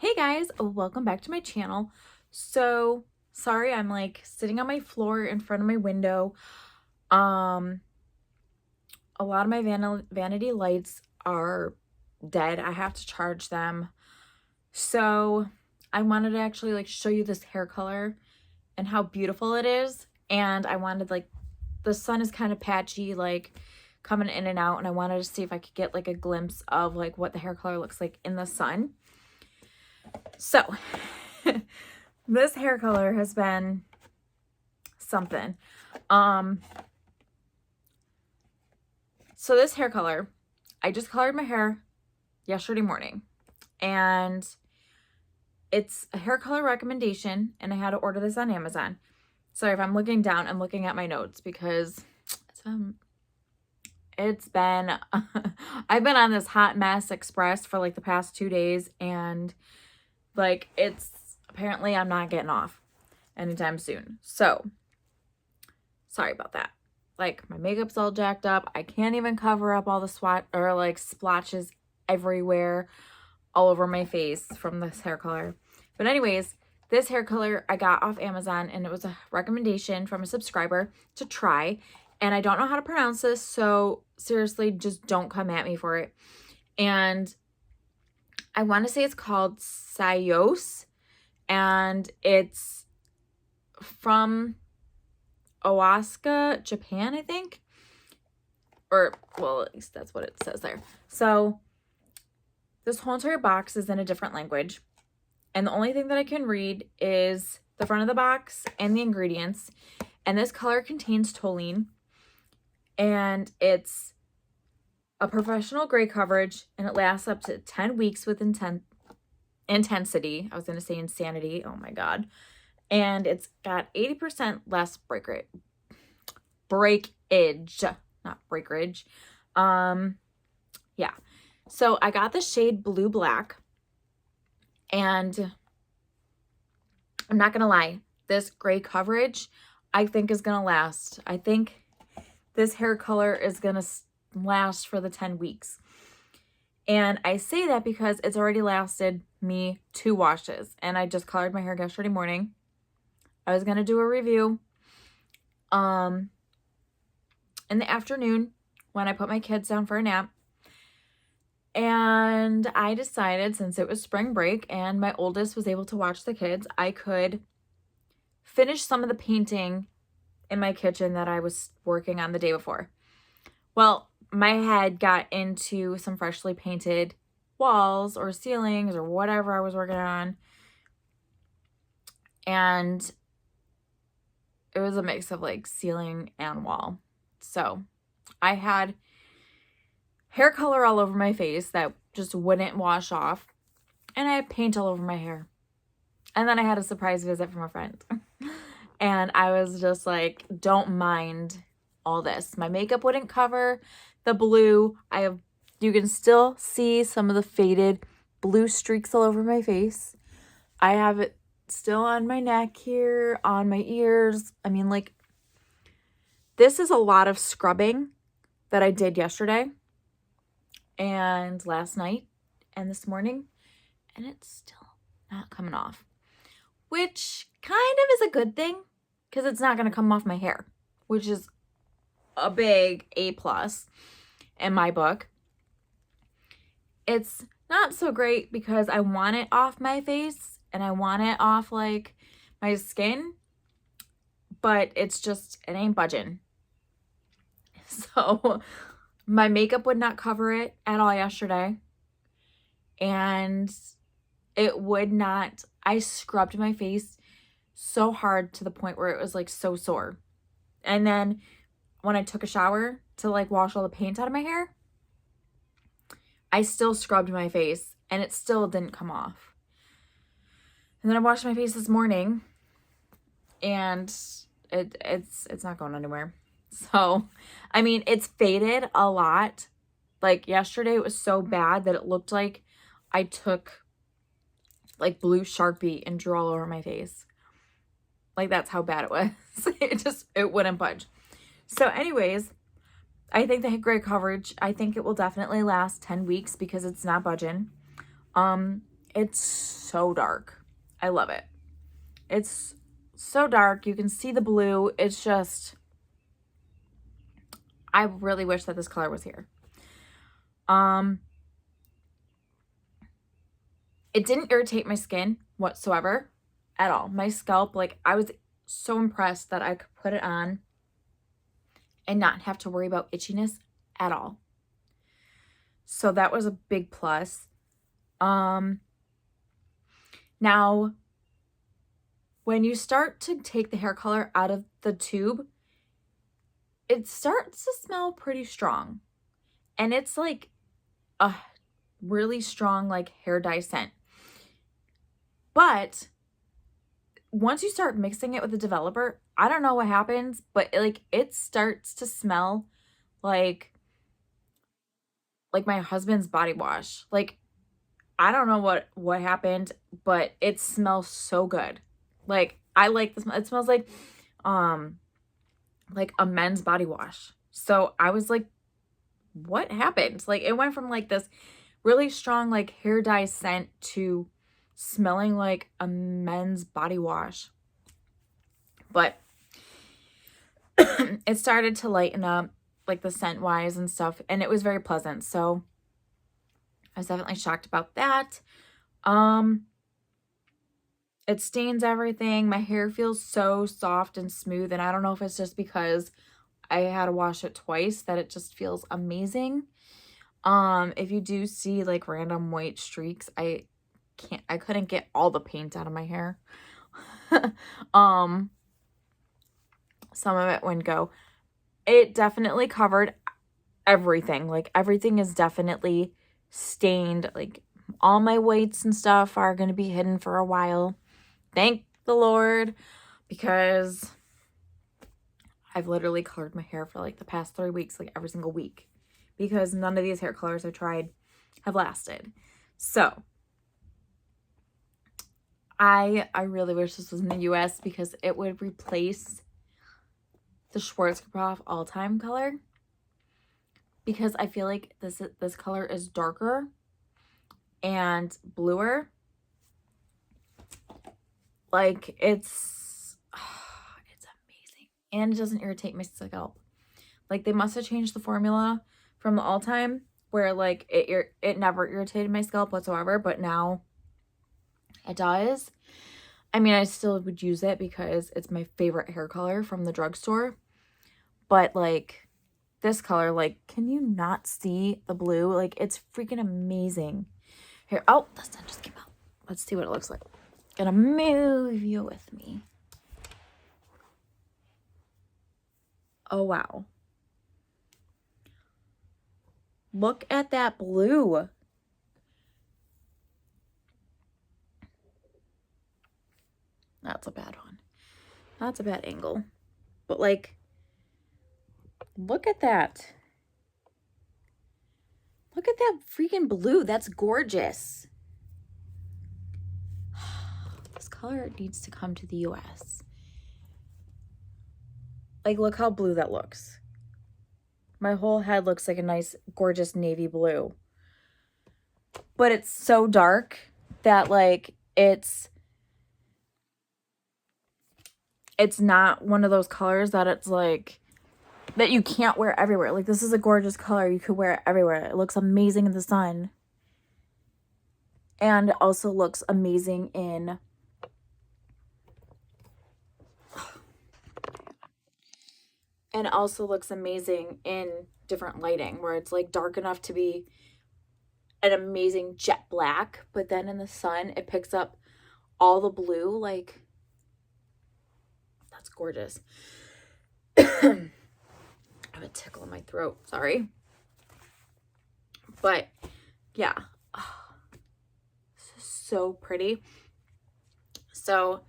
Hey guys, welcome back to my channel. So, sorry, I'm like sitting on my floor in front of my window. Um, a lot of my vanity lights are dead. I have to charge them. So, I wanted to actually like show you this hair color and how beautiful it is. And I wanted the sun is kind of patchy, like coming in and out, and I wanted to see if I could get like a glimpse of like what the hair color looks like in the sun. So, this hair color has been something. So this hair color, I just colored my hair yesterday morning, and it's a hair color recommendation, and I had to order this on Amazon. Sorry if I'm looking down, I'm looking at my notes because it's been I've been on this hot mess express for like the past 2 days, and like it's apparently I'm not getting off anytime soon. So sorry about that. Like my makeup's all jacked up. I can't even cover up all the splotches everywhere all over my face from this hair color. But anyways, this hair color I got off Amazon, and it was a recommendation from a subscriber to try. And I don't know how to pronounce this, so seriously, just don't come at me for it. And I want to say it's called Syoss, and it's from Osaka, Japan, I think. Or, well, at least that's what it says there. So, this whole entire box is in a different language. And the only thing that I can read is the front of the box and the ingredients. And this color contains toluene. And it's a professional gray coverage. And it lasts up to 10 weeks with intensity. I was going to say insanity. Oh my God. And it's got 80% less breakage, not breakage. Yeah. So I got the shade Blue Black, and I'm not going to lie, this gray coverage I think is going to last. I think this hair color is going to last for the 10 weeks. And I say that because it's already lasted me 2 washes, and I just colored my hair yesterday morning. I was going to do a review in the afternoon when I put my kids down for a nap. And I decided, since it was spring break and my oldest was able to watch the kids, I could finish some of the painting in my kitchen that I was working on the day before. Well, my head got into some freshly painted walls or ceilings or whatever I was working on. And it was a mix of like ceiling and wall. So I had hair color all over my face that just wouldn't wash off. And I had paint all over my hair. And then I had a surprise visit from a friend. And I was just like, don't mind all this. My makeup wouldn't cover the blue. You can still see some of the faded blue streaks all over my face. I have it still on my neck here, on my ears. I mean, like, this is a lot of scrubbing that I did yesterday and last night and this morning, and it's still not coming off, which kind of is a good thing because it's not going to come off my hair, which is a big A+ in my book. It's not so great because I want it off my face and I want it off like my skin, but it ain't budging. So my makeup would not cover it at all yesterday, and it would not. I scrubbed my face so hard to the point where it was like so sore. And then when I took a shower to like wash all the paint out of my hair, I still scrubbed my face and it still didn't come off. And then I washed my face this morning, and it's not going anywhere. So, I mean, it's faded a lot. Like yesterday it was so bad that it looked like I took like blue Sharpie and drew all over my face. Like that's how bad it was. It wouldn't budge. So anyways, I think the gray coverage, I think it will definitely last 10 weeks because it's not budging. It's so dark. I love it. It's so dark. You can see the blue. It's just, I really wish that this color was here. It didn't irritate my skin whatsoever at all. My scalp, like, I was so impressed that I could put it on and not have to worry about itchiness at all. So that was a big plus. Now, when you start to take the hair color out of the tube, it starts to smell pretty strong. And it's like a really strong, like, hair dye scent. But once you start mixing it with the developer, I don't know what happens, but it starts to smell like my husband's body wash. Like, I don't know what happened, but it smells so good. Like, I like the smell. It smells like a men's body wash. So I was like, what happened? Like, it went from like this really strong, like, hair dye scent to smelling like a men's body wash. But it started to lighten up, like, the scent wise and stuff, and it was very pleasant. So I was definitely shocked about that. It stains everything. My hair feels so soft and smooth, and I don't know if it's just because I had to wash it twice that it just feels amazing. If you do see like random white streaks, I couldn't get all the paint out of my hair. Some of it wouldn't go. It definitely covered everything. Like, everything is definitely stained. Like, all my whites and stuff are going to be hidden for a while. Thank the Lord, because I've literally colored my hair for like the past 3 weeks, like every single week, because none of these hair colors I've tried have lasted. So I really wish this was in the US, because it would replace the Schwarzkopf all-time color, because I feel like this color is darker and bluer. Like, it's amazing, and it doesn't irritate my scalp. Like, they must have changed the formula from the all-time, where like it never irritated my scalp whatsoever, but now it does. I mean, I still would use it because it's my favorite hair color from the drugstore. But like, this color, like, can you not see the blue? Like, it's freaking amazing. Here, oh, the sun just came out. Let's see what it looks like. Gonna move you with me. Oh, wow. Look at that blue. That's a bad one. That's a bad angle. But like, look at that. Look at that freaking blue. That's gorgeous. This color needs to come to the US. Like, look how blue that looks. My whole head looks like a nice, gorgeous navy blue. But it's so dark that, like, it's not one of those colors that it's like, that you can't wear everywhere. Like, this is a gorgeous color. You could wear it everywhere. It looks amazing in the sun. And it also looks amazing in... And it also looks amazing in different lighting, where it's like dark enough to be an amazing jet black, but then in the sun it picks up all the blue. Like, that's gorgeous. I have a tickle in my throat, sorry. But yeah, oh, this is so pretty. So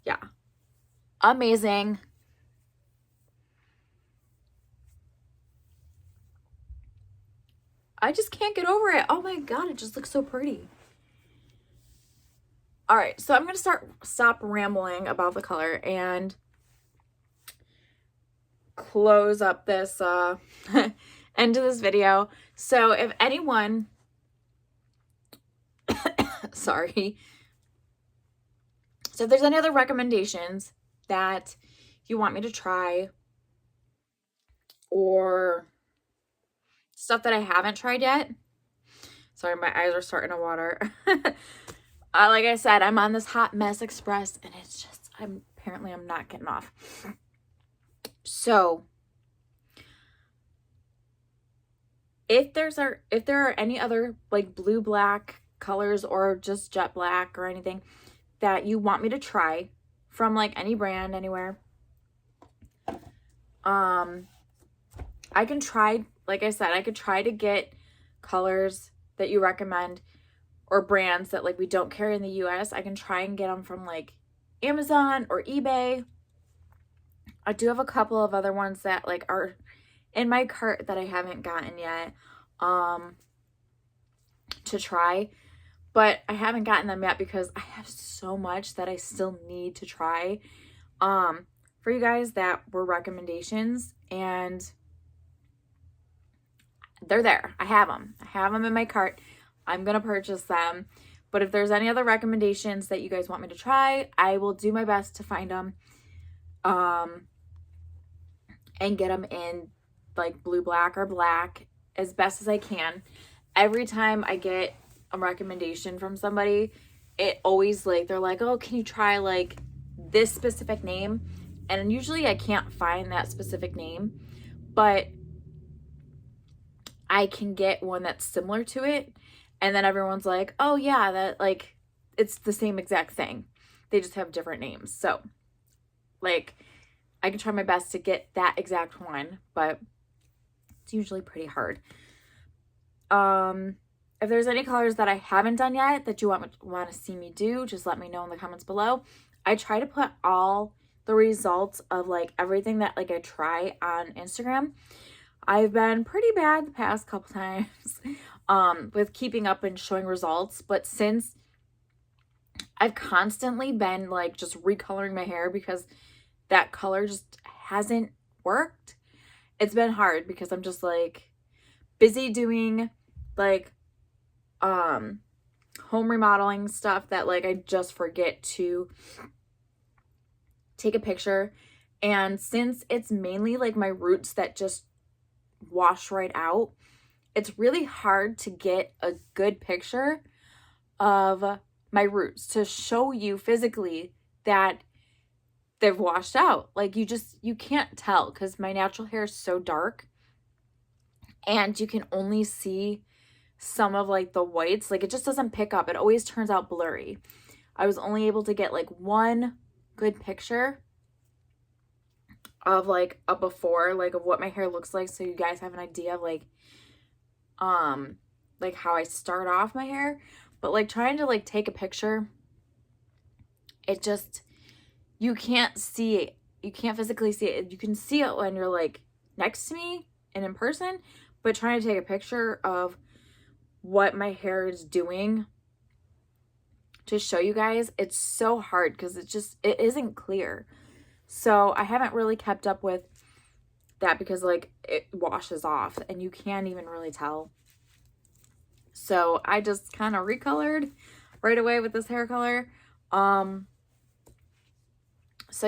yeah, amazing. I just can't get over it. Oh my God, it just looks so pretty. All right, so I'm going to stop rambling about the color and close up this end of this video. So if anyone Sorry. So if there's any other recommendations that you want me to try, or stuff that I haven't tried yet. Sorry, my eyes are starting to water. Like I said, I'm on this hot mess express, and it's just, I'm not getting off. So if there are any other like blue black colors or just jet black or anything that you want me to try from like any brand anywhere, I can try, like I said, I could try to get colors that you recommend or brands that like we don't carry in the US. I can try and get them from like Amazon or eBay. I do have a couple of other ones that like are in my cart that I haven't gotten yet to try, but I haven't gotten them yet because I have so much that I still need to try for you guys that were recommendations, and they're there. I have them in my cart. I'm gonna purchase them, but if there's any other recommendations that you guys want me to try, I will do my best to find them and get them in like blue, black, or black as best as I can. Every time I get a recommendation from somebody, it always like, they're like, oh, can you try like this specific name? And usually I can't find that specific name, but I can get one that's similar to it. And then everyone's like, oh yeah, that like, it's the same exact thing. They just have different names. So like, I can try my best to get that exact one, but it's usually pretty hard. If there's any colors that I haven't done yet that you want to see me do, just let me know in the comments below. I try to put all the results of like everything that like I try on Instagram. I've been pretty bad the past couple times with keeping up and showing results, but since I've constantly been like just recoloring my hair because that color just hasn't worked, it's been hard because I'm just like busy doing like home remodeling stuff that like I just forget to take a picture. And since it's mainly like my roots that just wash right out, it's really hard to get a good picture of my roots to show you physically that they've washed out. Like you can't tell because my natural hair is so dark and you can only see some of like the whites. Like it just doesn't pick up. It always turns out blurry. I was only able to get like one good picture of like a before, like of what my hair looks like, so you guys have an idea of like how I start off my hair. But like trying to like take a picture, it just, you can't see it. You can't physically see it. You can see it when you're like next to me and in person, but trying to take a picture of what my hair is doing to show you guys, it's so hard because it isn't clear. So I haven't really kept up with that because like it washes off and you can't even really tell. So I just kind of recolored right away with this hair color. So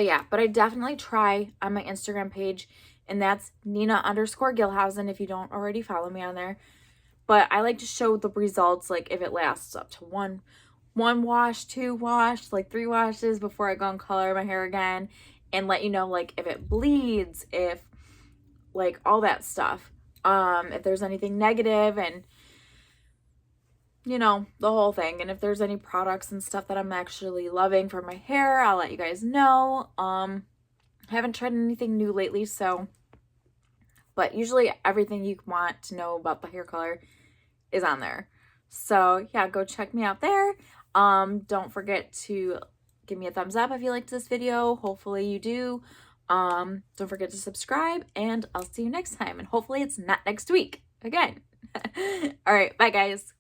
yeah, but I definitely try on my Instagram page, and that's Nina_Gilhousen if you don't already follow me on there. But I like to show the results, like if it lasts up to one wash, 2 wash, like 3 washes before I go and color my hair again, and let you know like if it bleeds, if like all that stuff, if there's anything negative, and you know, the whole thing. And if there's any products and stuff that I'm actually loving for my hair, I'll let you guys know. I haven't tried anything new lately, so, but usually everything you want to know about the hair color is on there. So yeah, go check me out there. Don't forget to give me a thumbs up if you liked this video. Hopefully you do. Don't forget to subscribe, and I'll see you next time. And hopefully it's not next week again. All right, bye guys.